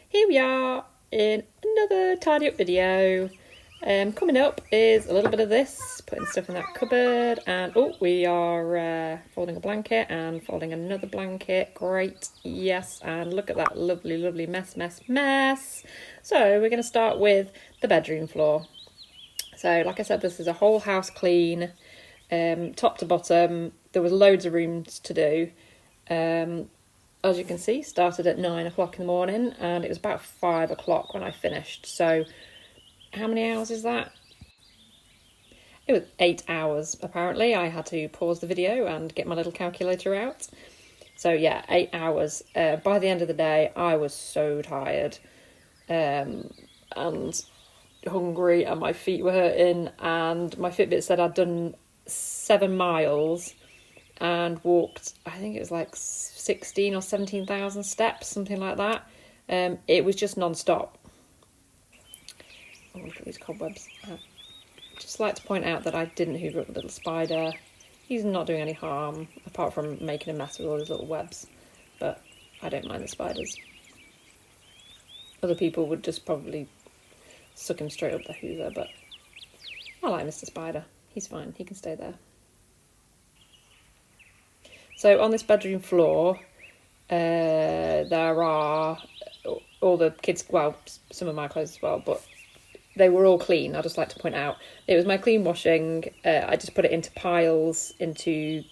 Here we are in another tidy up video. Coming up is a little bit of this, putting stuff in that cupboard, and we are folding a blanket and folding another blanket. Great, yes, and look at that lovely mess. So we're going to start with the bedroom floor. So like I said, this is a whole house clean, top to bottom. There was loads of rooms to do. As you can see, started at 9 o'clock in the morning and it was about 5 o'clock when I finished. So how many hours is that? It was 8 hours, apparently. I had to pause the video and get my little calculator out. So yeah, 8 hours. By the end of the day, I was so tired and hungry, and my feet were hurting, and my Fitbit said I'd done 7 miles and walked, I think it was like 16 or 17,000 steps, something like that. It was just non-stop. Oh, look at these cobwebs. Just like to point out that I didn't hoover up the little spider. He's not doing any harm, apart from making a mess with all his little webs. But I don't mind the spiders. Other people would just probably suck him straight up the hoover, but I like Mr. Spider. He's fine, he can stay there. So on this bedroom floor, there are all the kids, well, some of my clothes as well, but they were all clean. I'd just like to point out, it was my clean washing. I just put it into piles, into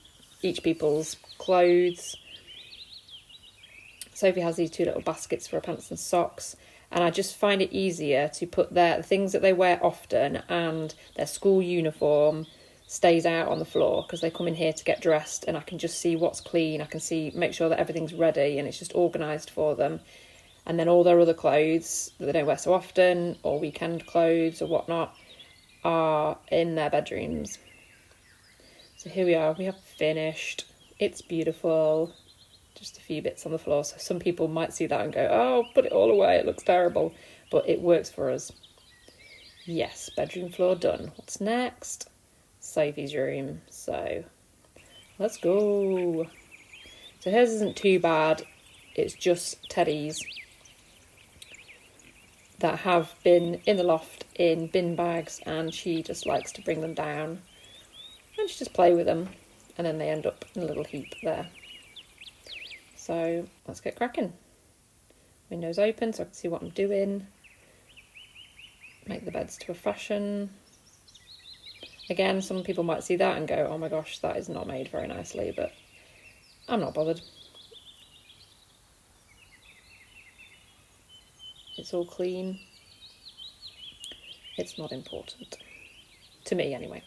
each people's clothes. Sophie has these 2 little baskets for her pants and socks, and I just find it easier to put the things that they wear often and their school uniform stays out on the floor, because they come in here to get dressed and I can just see what's clean. I can make sure that everything's ready and it's just organised for them. And then all their other clothes that they don't wear so often, or weekend clothes or whatnot, are in their bedrooms. So here we are, we have finished. It's beautiful. Just a few bits on the floor, so some people might see that and go, oh, put it all away, it looks terrible. But it works for us. Yes, bedroom floor done. What's next? Sophie's room. So let's go. So hers isn't too bad. It's just Teddy's that have been in the loft in bin bags, and she just likes to bring them down and she just play with them, and then they end up in a little heap there. So let's get cracking. Windows open so I can see what I'm doing. Make the beds to a fashion. Again, some people might see that and go, oh my gosh, that is not made very nicely, but I'm not bothered. It's all clean. It's not important. To me, anyway.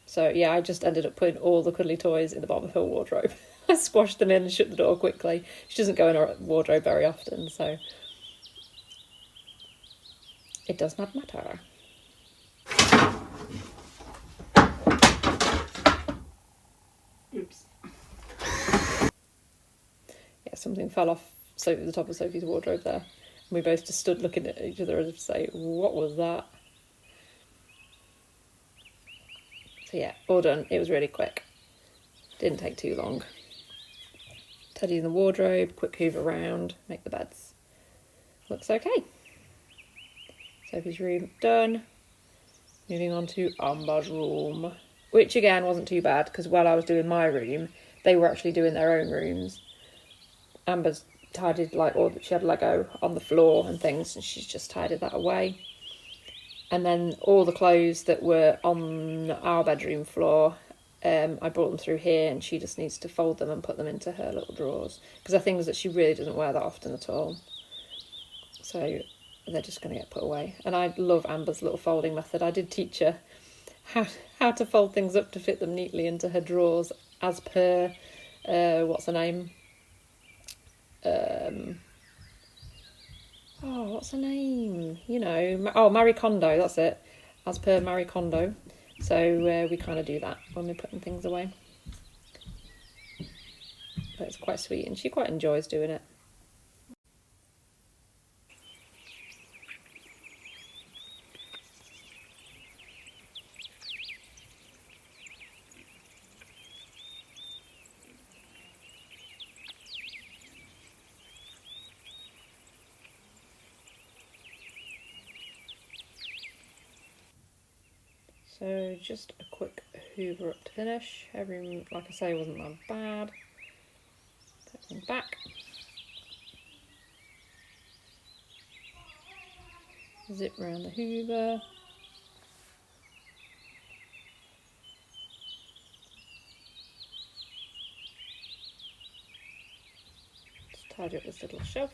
So yeah, I just ended up putting all the cuddly toys in the bottom of her wardrobe. I squashed them in and shut the door quickly. She doesn't go in her wardrobe very often, so it does not matter. Oops. Yeah, something fell off the top of Sophie's wardrobe there. And we both just stood looking at each other as if to say, what was that? So yeah, all done. It was really quick. Didn't take too long. Teddy in the wardrobe, quick hoover around, make the beds. Looks okay. Sophie's room done. Moving on to Amber's room, which again wasn't too bad, because while I was doing my room, they were actually doing their own rooms. Amber's tidied she had Lego on the floor and things, and she's just tidied that away. And then all the clothes that were on our bedroom floor, I brought them through here, and she just needs to fold them and put them into her little drawers, because they're things that she really doesn't wear that often at all. So they're just going to get put away. And I love Amber's little folding method. I did teach her how to fold things up to fit them neatly into her drawers, as per, what's her name? What's her name? You know, Marie Kondo, that's it. As per Marie Kondo. So we kind of do that when we're putting things away. But it's quite sweet, and she quite enjoys doing it. So just a quick hoover up to finish. Everything, like I say, wasn't that bad. Put everything back. Zip around the hoover. Just tidy up this little shelf.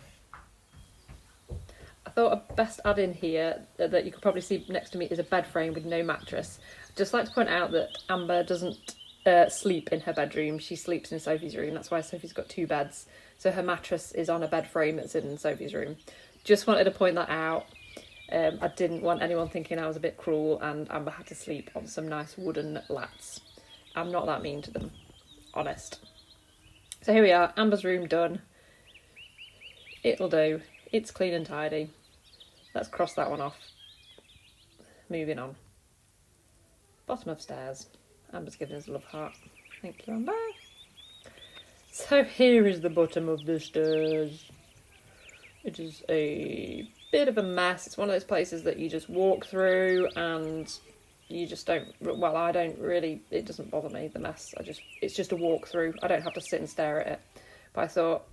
I thought I'd best add in here that you could probably see next to me is a bed frame with no mattress. I'd just like to point out that Amber doesn't sleep in her bedroom. She sleeps in Sophie's room. That's why Sophie's got 2 beds. So her mattress is on a bed frame that's in Sophie's room. Just wanted to point that out. I didn't want anyone thinking I was a bit cruel and Amber had to sleep on some nice wooden lats. I'm not that mean to them, honest. So here we are, Amber's room done. It'll do. It's clean and tidy. Let's cross that one off. Moving on. Bottom of stairs. Amber's giving us a love heart. Thank you, Amber. So here is the bottom of the stairs. It is a bit of a mess. It's one of those places that you just walk through and you just don't, well, I don't really, it doesn't bother me, the mess. It's just a walk through. I don't have to sit and stare at it. But I thought,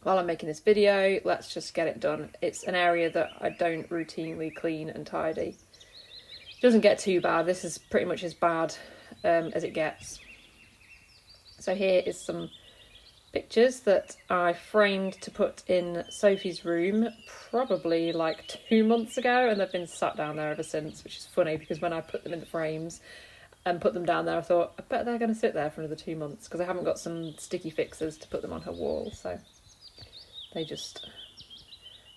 while I'm making this video, let's just get it done. It's an area that I don't routinely clean and tidy. It doesn't get too bad. This is pretty much as bad as it gets. So here is some pictures that I framed to put in Sophie's room probably like 2 months ago, and they've been sat down there ever since, which is funny because when I put them in the frames and put them down there, I thought, I bet they're going to sit there for another 2 months because I haven't got some sticky fixers to put them on her wall, so they just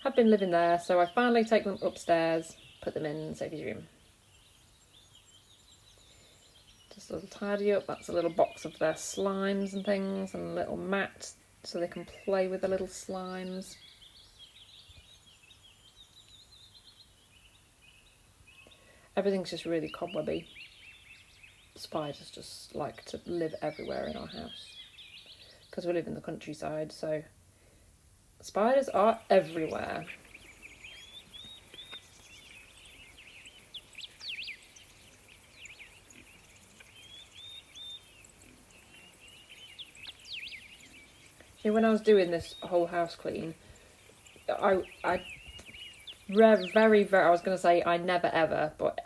have been living there. So I finally take them upstairs, put them in Sophie's room. Just a little tidy up. That's a little box of their slimes and things, and a little mat so they can play with the little slimes. Everything's just really cobwebby. Spiders just like to live everywhere in our house because we live in the countryside, so spiders are everywhere. See, when I was doing this whole house clean, I was going to say I never ever, but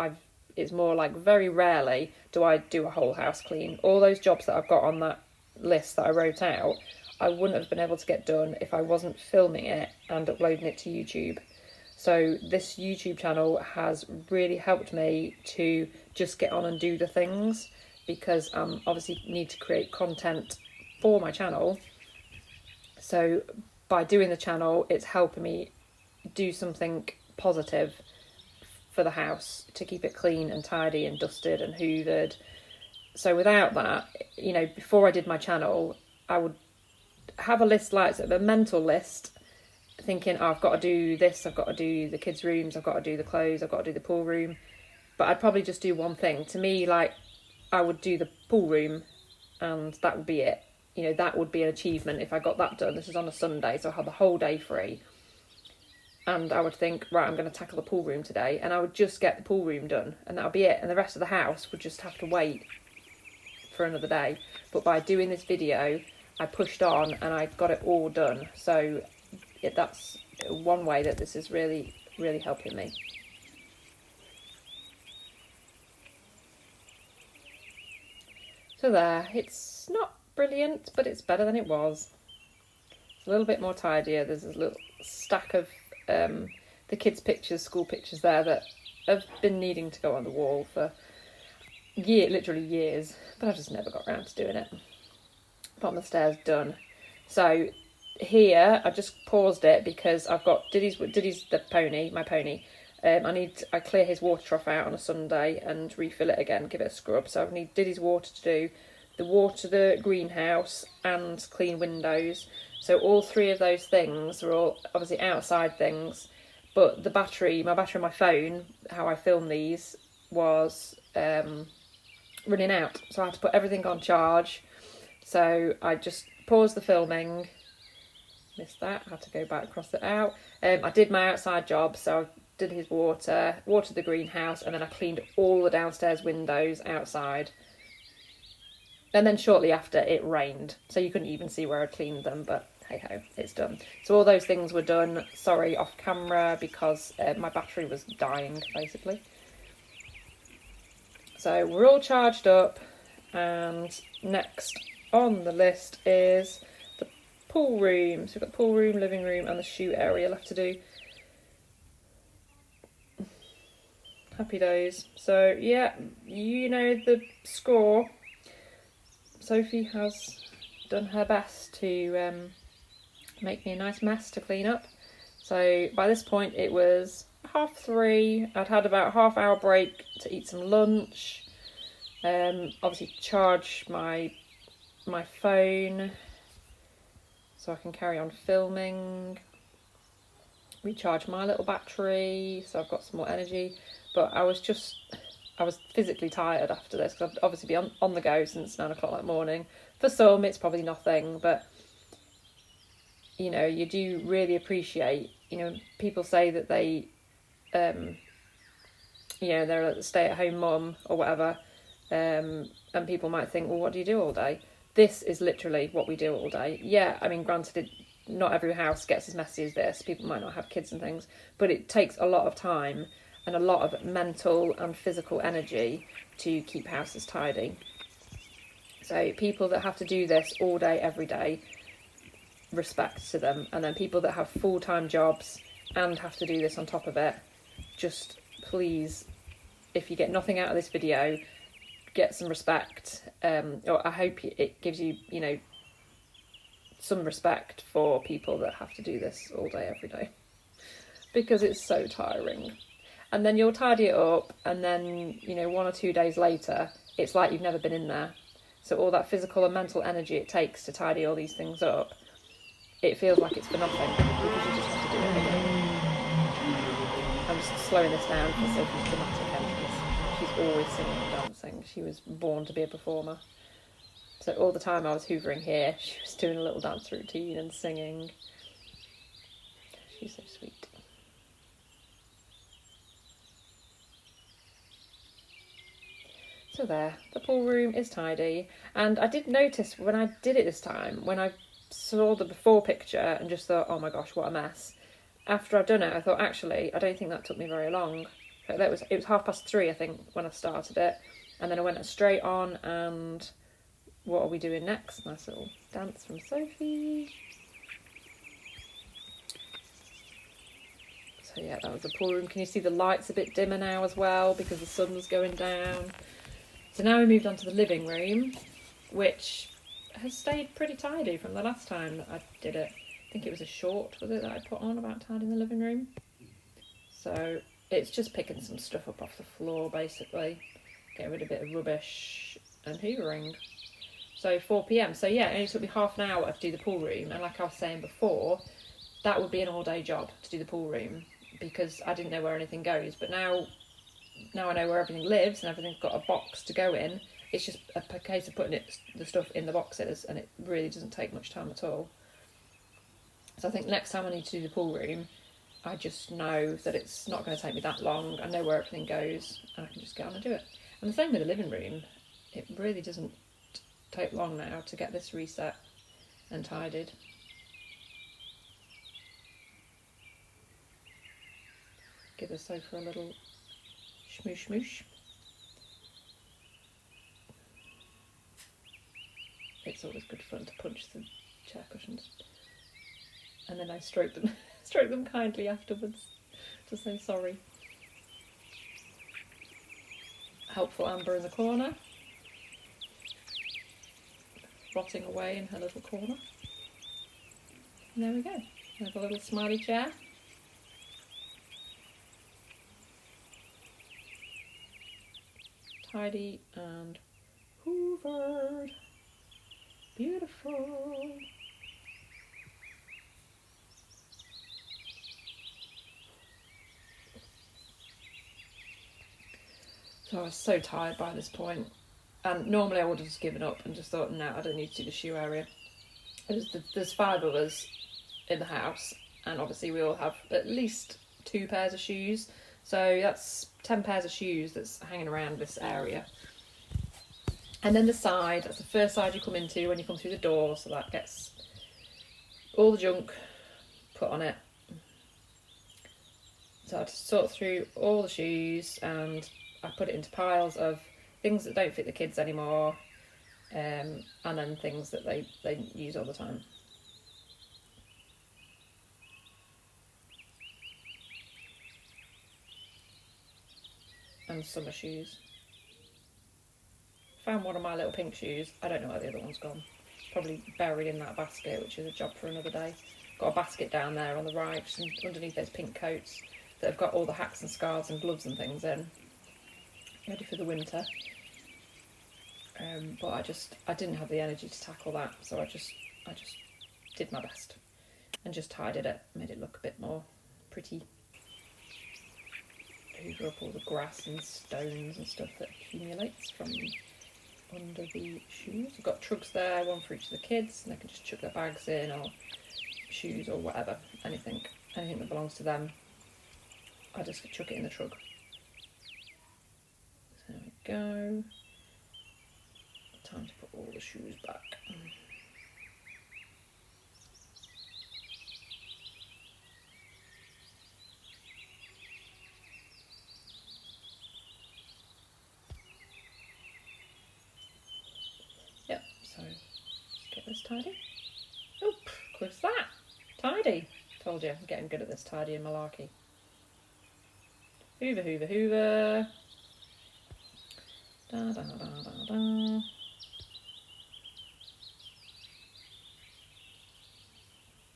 it's more like very rarely do I do a whole house clean. All those jobs that I've got on that list that I wrote out, I wouldn't have been able to get done if I wasn't filming it and uploading it to YouTube. So this YouTube channel has really helped me to just get on and do the things, because obviously need to create content for my channel. So by doing the channel, it's helping me do something positive for the house to keep it clean and tidy and dusted and hoovered. So without that, you know, before I did my channel, I would have a list, like a mental list, thinking, oh, I've got to do this, I've got to do the kids' rooms, I've got to do the clothes, I've got to do the pool room. But I'd probably just do one thing. To me, like, I would do the pool room and that would be it. You know, that would be an achievement if I got that done. This is on a Sunday, so I had the whole day free. And I would think, right, I'm going to tackle the pool room today. And I would just get the pool room done. And that would be it. And the rest of the house would just have to wait for another day. But by doing this video, I pushed on and I got it all done. So that's one way that this is really, really helping me. So there, it's not brilliant, but it's better than it was. It's a little bit more tidier. There's a little stack of the kids' pictures, school pictures there that have been needing to go on the wall for literally years, but I just never got around to doing it. Bottom of the stairs done. So here I just paused it because I've got Diddy's the pony, my pony. I clear his water trough out on a Sunday and refill it again, give it a scrub. So I need Diddy's water to do, the water, the greenhouse, and clean windows. So all 3 of those things are all obviously outside things, but my battery on my phone, how I film these, was running out. So I had to put everything on charge. So I just paused the filming. Missed that, had to go back across it out. I did my outside job, so did his watered the greenhouse, and then I cleaned all the downstairs windows outside. And then shortly after, it rained, so you couldn't even see where I'd cleaned them, but hey ho, it's done. So all those things were done, sorry, off camera, because my battery was dying, basically. So we're all charged up, and next on the list is the pool room. So we've got the pool room, living room, and the shoot area left to do. Happy days. So yeah, you know the score. Sophie has done her best to make me a nice mess to clean up. So by this point it was 3:30. I'd had about a half-hour break to eat some lunch. Obviously charge my phone so I can carry on filming. Recharge my little battery so I've got some more energy. But I was physically tired after this, because I've obviously been on the go since 9 o'clock that morning. For some, it's probably nothing, but, you know, you do really appreciate, you know, people say that they, you know, they're a stay-at-home mum or whatever, and people might think, well, what do you do all day? This is literally what we do all day. Yeah, I mean, granted, not every house gets as messy as this. People might not have kids and things, but it takes a lot of time and a lot of mental and physical energy to keep houses tidy. So people that have to do this all day, every day, respect to them. And then people that have full-time jobs and have to do this on top of it, just please, if you get nothing out of this video, get some respect. Or I hope it gives you, you know, some respect for people that have to do this all day, every day. Because it's so tiring. And then you'll tidy it up, and then, you know, 1 or 2 days later, it's like you've never been in there. So all that physical and mental energy it takes to tidy all these things up, it feels like it's for nothing, because you just have to do it again. I'm just slowing this down for Sophie's dramatic end, because she's always singing and dancing. She was born to be a performer. So all the time I was hoovering here, she was doing a little dance routine and singing. She's so sweet. So there, the pool room is tidy. And I did notice when I did it this time, when I saw the before picture and just thought, oh my gosh, what a mess. After I'd done it, I thought, actually, I don't think that took me very long. It was 3:30, I think, when I started it. And then I went straight on, and what are we doing next? Nice little dance from Sophie. So yeah, that was the pool room. Can you see the lights a bit dimmer now as well, because the sun's going down? So now we moved on to the living room, which has stayed pretty tidy from the last time that I did it. I think it was a short, was it, that I put on about tidying the living room? So it's just picking some stuff up off the floor, basically. Getting rid of a bit of rubbish and hoovering. So 4 p.m. So yeah, it only took me half an hour to do the pool room. And like I was saying before, that would be an all-day job to do the pool room, because I didn't know where anything goes. But now I know where everything lives and everything's got a box to go in. It's just a case of putting the stuff in the boxes, and it really doesn't take much time at all. So I think next time I need to do the pool room, I just know that it's not going to take me that long. I know where everything goes, and I can just get on and do it. And the same with the living room. It really doesn't take long now to get this reset and tidied. Give the sofa a little smoosh smoosh. It's always good fun to punch the chair cushions. And then I stroke them kindly afterwards to say sorry. Helpful Amber in the corner, rotting away in her little corner. And there we go. We have a little smiley chair. Tidy and hoovered. Beautiful. So I was so tired by this point, and normally I would have just given up and just thought, no, I don't need to do the shoe area. There's 5 of us in the house, and obviously we all have at least 2 pairs of shoes. So that's 10 pairs of shoes that's hanging around this area. And then the side, that's the first side you come into when you come through the door, so that gets all the junk put on it. So I just sort through all the shoes and I put it into piles of things that don't fit the kids anymore, and then things that they use all the time. And summer shoes. Found one of my little pink shoes. I don't know where the other one's gone. Probably buried in that basket, which is a job for another day. Got a basket down there on the right, just underneath those pink coats that have got all the hats and scarves and gloves and things in, ready for the winter. But I didn't have the energy to tackle that, so I just did my best and just tidied it, made it look a bit more pretty. Hoover up all the grass and stones and stuff that accumulates from under the shoes. I've got trugs there, one for each of the kids, and they can just chuck their bags in, or shoes or whatever, anything that belongs to them. I just chuck it in the trug. There we go. Time to put all the shoes back. Yep, so just get this tidy. Oh, quick's that. Tidy. Told you, I'm getting good at this tidy and malarkey. Hoover, hoover, hoover. Da, da, da, da, da.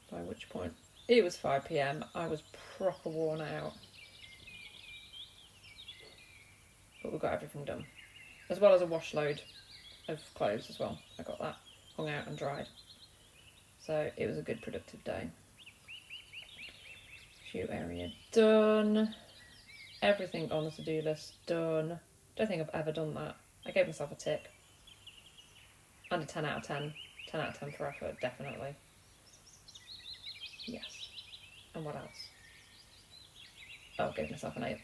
By which point it was 5 p.m. I was proper worn out. But we got everything done. As well as a wash load of clothes as well. I got that hung out and dried. So it was a good productive day. Shoe area done. Everything on the to-do list done. Don't think I've ever done that. I gave myself a tick. And a 10 out of 10. 10 out of 10 for effort, definitely. Yes. And what else? Oh, I gave myself an A+.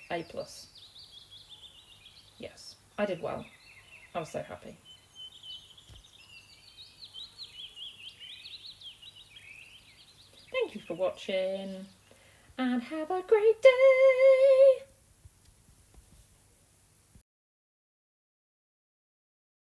Yes. I did well. I was so happy. Thank you for watching. And have a great day!